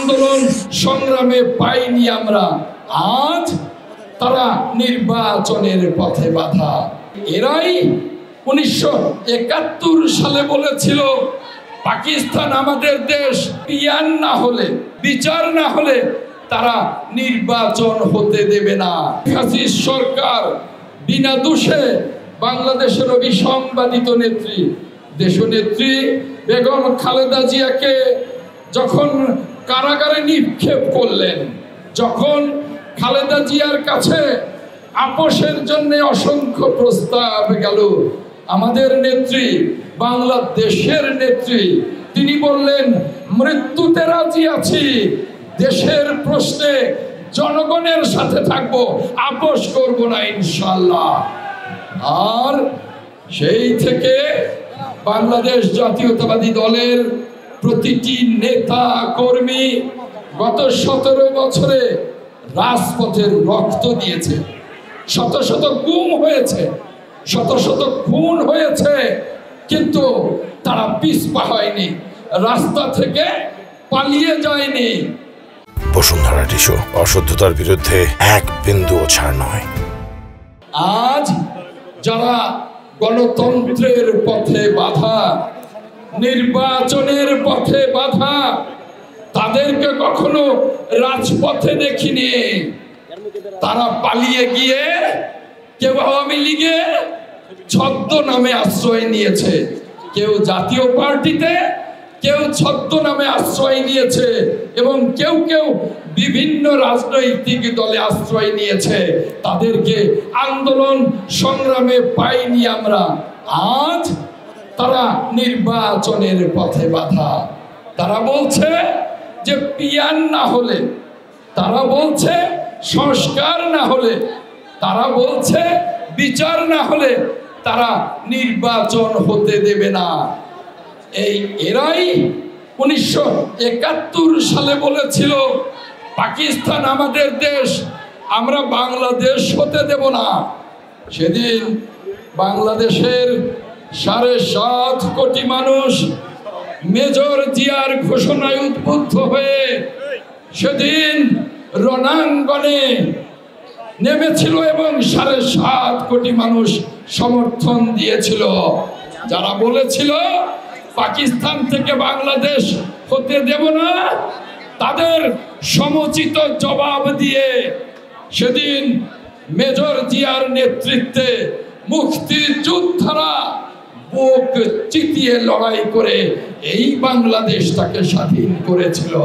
আন্দোলন সংগ্রামে পাইনি আমরা, আজ তারা নির্বাচনের পথে বাধা। এরাই 1971 সালে বলেছিল পাকিস্তান আমাদের দেশ, পিয়ার না হলে, বিচার না হলে তারা নির্বাচন হতে দেবে না। ফ্যাসিস্ট সরকার বিনা দোষে বাংলাদেশের অবিসংবাদিত নেত্রী, দেশনেত্রী বেগম খালেদা জিয়াকে যখন কারাগারে নিক্ষেপ করলেন, যখন খালেদা জিয়ার কাছে আপোষের জন্য অসংখ্য প্রস্তাব গেল, আমাদের নেত্রী, বাংলাদেশের নেত্রী, তিনি বললেন মৃত্যুতে রাজি আছি, দেশের প্রশ্নে জনগণের সাথে থাকবো, আপোষ করব না ইনশাআল্লাহ। আর সেই থেকে বাংলাদেশ জাতীয়তাবাদী দলের প্রতিটি নেতা কর্মী গত 17 বছরে রাজপথের রক্ত দিয়েছে, শত শত গুম হয়েছে, শত শত খুন হয়েছে, কিন্তু তারা পিছপা হয়নি, রাস্তা থেকে পালিয়ে যায়নি। বসুন্ধরা টিস্যু, অশুদ্ধতার বিরুদ্ধে এক বিন্দুও ছাড় নয়। আজ যারা গণতন্ত্রের পথে বাধা, নির্বাচনের পথে বাধা, তাদেরকে কখনো রাজপথে দেখিনি। তারা পালিয়ে গিয়ে কেউ আওয়ামী লীগের ছদ্মনামে আশ্রয় নিয়েছে, কেউ জাতীয় পার্টিতে, কেউ ছদ্মনামে আশ্রয় নিয়েছে, এবং কেউ কেউ বিভিন্ন রাজনৈতিক দলে আশ্রয় নিয়েছে। তাদেরকে আন্দোলন সংগ্রামে পাইনি আমরা, আজ তারা নির্বাচনের পথে বাধা। তারা বলছে যে পিয়ার না হলে, তারা বলছে সংস্কার না হলে, তারা বলছে বিচার না হলে তারা নির্বাচন হতে দেবে না। এরাই 1971 সালে বলেছিল পাকিস্তান আমাদের দেশ, আমরা বাংলাদেশ হতে দেব না। সেদিন বাংলাদেশের 7.5 কোটি মানুষ মেজর জিয়ার ঘোষণায় উদ্বুদ্ধ হয়ে সেদিন রণাঙ্গনে নেমেছিল এবং 7.5 কোটি মানুষ সমর্থন দিয়েছিল। যারা বলেছিল পাকিস্তান থেকে বাংলাদেশ হতে দেব না, তাদের সমুচিত জবাব দিয়ে সেদিন মেজর জিয়ার নেতৃত্বে মুক্তিযোদ্ধারা বুক চিতিয়ে লড়াই করে এই বাংলাদেশটাকে স্বাধীন করেছিল।